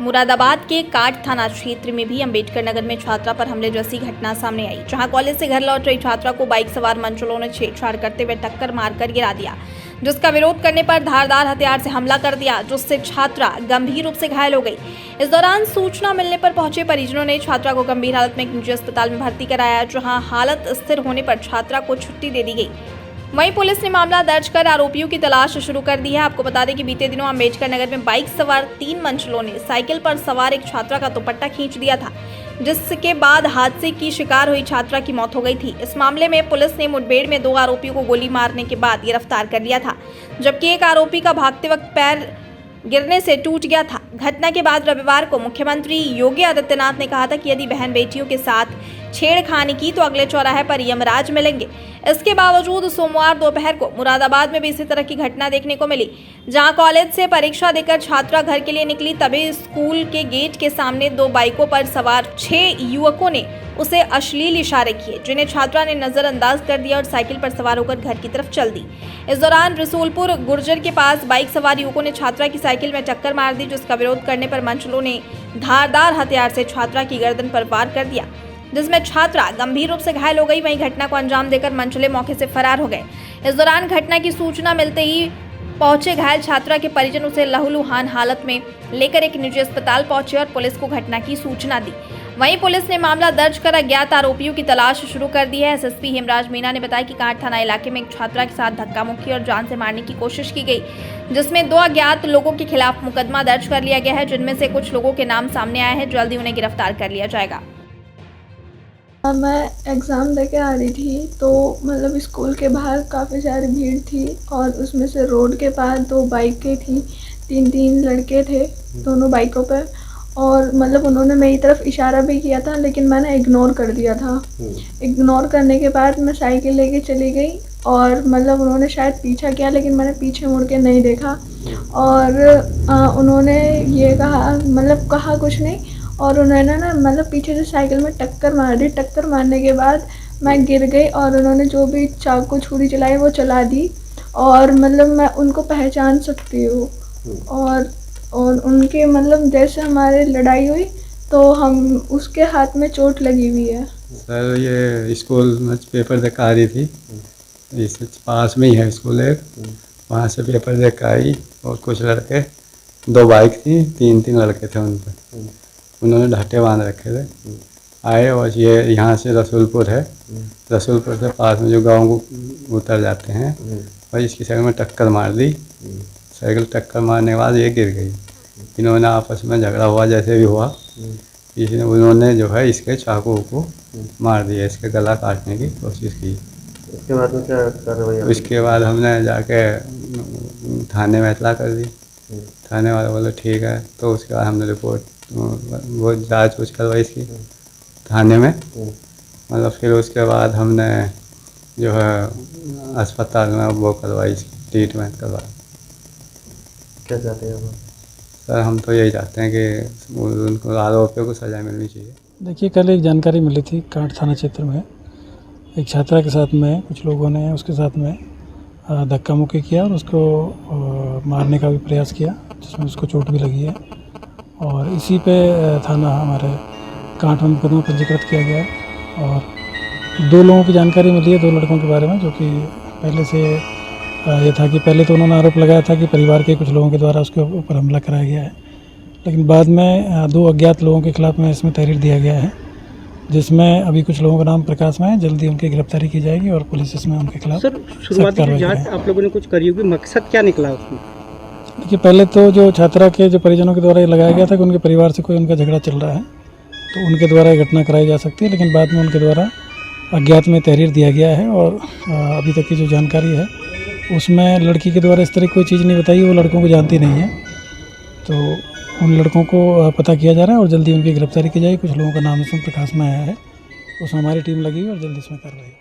मुरादाबाद के काट थाना क्षेत्र में भी अंबेडकर नगर में छात्रा पर हमले जैसी घटना सामने आई, जहां कॉलेज से घर लौट रही छात्रा को बाइक सवार मंचलों ने छेड़छाड़ करते हुए टक्कर मारकर गिरा दिया, जिसका विरोध करने पर धारदार हथियार से हमला कर दिया, जिससे छात्रा गंभीर रूप से घायल हो गई। इस दौरान सूचना मिलने पर पहुंचे परिजनों ने छात्रा को गंभीर हालत में एक निजी अस्पताल में भर्ती कराया, जहां हालत स्थिर होने पर छात्रा को छुट्टी दे दी गई। वहीं पुलिस ने मामला दर्ज कर आरोपियों की तलाश शुरू कर दी है। आपको बता दें कि बीते दिनों अंबेडकर नगर में बाइक सवार 3 मंचलों ने साइकिल पर सवार एक छात्रा का दुपट्टा खींच दिया था, जिसके बाद हादसे की शिकार हुई छात्रा की मौत हो गई थी। इस मामले में पुलिस ने मुठभेड़ में 2 आरोपियों को गोली मारने के बाद गिरफ्तार कर लिया था, जबकि एक आरोपी का भागते वक्त पैर गिरने से टूट गया था। घटना के बाद रविवार को मुख्यमंत्री योगी आदित्यनाथ ने कहा था कि यदि बहन बेटियों के साथ छेड़खानी की तो अगले चौराहे पर यमराज मिलेंगे। इसके बावजूद सोमवार दोपहर को मुरादाबाद में भी इसी तरह की घटना देखने को मिली, जहां कॉलेज से परीक्षा देकर छात्रा घर के लिए निकली, तभी स्कूल के गेट के सामने 2 बाइकों पर सवार 6 युवकों ने उसे अश्लील इशारे किए, जिन्हें छात्रा ने नजरअंदाज कर दिया और साइकिल पर सवार होकर घर की तरफ चल दी। इस दौरान रसूलपुर गुर्जर के पास बाइक सवार युवकों ने छात्रा की साइकिल में टक्कर मार दी, जिसका विरोध करने पर मंचलों ने धारदार हथियार से छात्रा की गर्दन पर वार कर दिया, जिसमें छात्रा गंभीर रूप से घायल हो गई। वहीं घटना को अंजाम देकर मंचले मौके से फरार हो गए। इस दौरान घटना की सूचना मिलते ही पहुंचे घायल छात्रा के परिजन उसे लहूलुहान हालत में लेकर एक निजी अस्पताल पहुंचे और पुलिस को घटना की सूचना दी। वहीं पुलिस ने मामला दर्ज कर अज्ञात आरोपियों की तलाश शुरू कर दी है। एसएसपी हेमराज मीणा ने बताया कि काट थाना इलाके में एक छात्रा के साथ धक्का मुक्की और जान से मारने की कोशिश की गई, जिसमें 2 अज्ञात लोगों के खिलाफ मुकदमा दर्ज कर लिया गया है, जिनमें से कुछ लोगों के नाम सामने आए हैं। जल्दी उन्हें गिरफ्तार कर लिया जाएगा। मैं एग्ज़ाम देके आ रही थी तो मतलब स्कूल के बाहर काफ़ी सारी भीड़ थी और उसमें से रोड के पास 2 बाइकें थी, 3 लड़के थे दोनों बाइकों पर, और मतलब उन्होंने मेरी तरफ इशारा भी किया था, लेकिन मैंने इग्नोर कर दिया था। इग्नोर करने के बाद मैं साइकिल लेके चली गई और मतलब उन्होंने शायद पीछा किया, लेकिन मैंने पीछे मुड़ के नहीं देखा और उन्होंने ये कहा, मतलब कहा कुछ नहीं, और उन्होंने ना मतलब पीछे से साइकिल में टक्कर मार दी। टक्कर मारने के बाद मैं गिर गई और उन्होंने जो भी चाकू छुरी चलाई वो चला दी, और मतलब मैं उनको पहचान सकती हूँ। और उनके मतलब जैसे हमारी लड़ाई हुई तो हम उसके हाथ में चोट लगी हुई है। सर ये स्कूल में पेपर देकर आ रही थी, इस पास में ही है स्कूल एक, वहाँ से पेपर देकर आई और कुछ लड़के 2 बाइक थी, 3 लड़के थे उन पर, उन्होंने ढाटे बांध रखे थे। आए और ये यहाँ से रसूलपुर है, रसूलपुर से पास में जो गांव को उतर जाते हैं और इसकी साइकिल में टक्कर मार दी। साइकिल टक्कर मारने के बाद ये गिर गई। इन्होंने आपस में झगड़ा हुआ, जैसे भी हुआ, इसने उन्होंने जो है इसके चाकू को मार दिया, इसके गला काटने की कोशिश की। इसके बाद में क्या कार्रवाई? उसके बाद हमने जाके थाने में इतला कर दी। थाने वाले बोले ठीक है, तो उसके बाद हमने रिपोर्ट वो जांच कुछ करवाई इसकी थाने में, मतलब फिर उसके बाद हमने जो है अस्पताल में वो करवाई, ट्रीटमेंट करवाई। क्या चाहते हैं आप? सर हम तो यही चाहते हैं कि उनको आरोपियों को सज़ा मिलनी चाहिए। देखिए, कल एक जानकारी मिली थी काट थाना क्षेत्र में एक छात्रा के साथ में कुछ लोगों ने उसके साथ में धक्का मुक्की किया और उसको मारने का भी प्रयास किया, जिसमें उसको चोट भी लगी है, और इसी पे थाना हमारे काट में मुकदमा पंजीकृत किया गया है। और 2 लोगों की जानकारी मिली है, 2 लड़कों के बारे में, जो कि पहले से ये था कि पहले तो उन्होंने आरोप लगाया था कि परिवार के कुछ लोगों के द्वारा उसके ऊपर हमला कराया गया है, लेकिन बाद में 2 अज्ञात लोगों के खिलाफ में इसमें तहरीर दिया गया है, जिसमें अभी कुछ लोगों का नाम प्रकाश में है। जल्दी उनकी गिरफ्तारी की जाएगी और पुलिस इसमें उनके खिलाफ सर शुरुआती जांच आप लोगों ने कुछ करी होगी, मकसद क्या निकला उसमें? देखिए, पहले तो जो छात्रा के जो परिजनों के द्वारा ये लगाया गया था कि उनके परिवार से कोई उनका झगड़ा चल रहा है, तो उनके द्वारा ये घटना कराई जा सकती है, लेकिन बाद में उनके द्वारा अज्ञात में तहरीर दिया गया है। और अभी तक की जो जानकारी है उसमें लड़की के द्वारा इस तरह कोई चीज़ नहीं बताई, वो लड़कों को जानती नहीं है, तो उन लड़कों को पता किया जा रहा है और जल्दी उनकी गिरफ्तारी की जाएगी। कुछ लोगों का नाम इसमें प्रकाश में आया है, उसमें हमारी टीम लगी है और जल्दी इसमें कार्रवाई।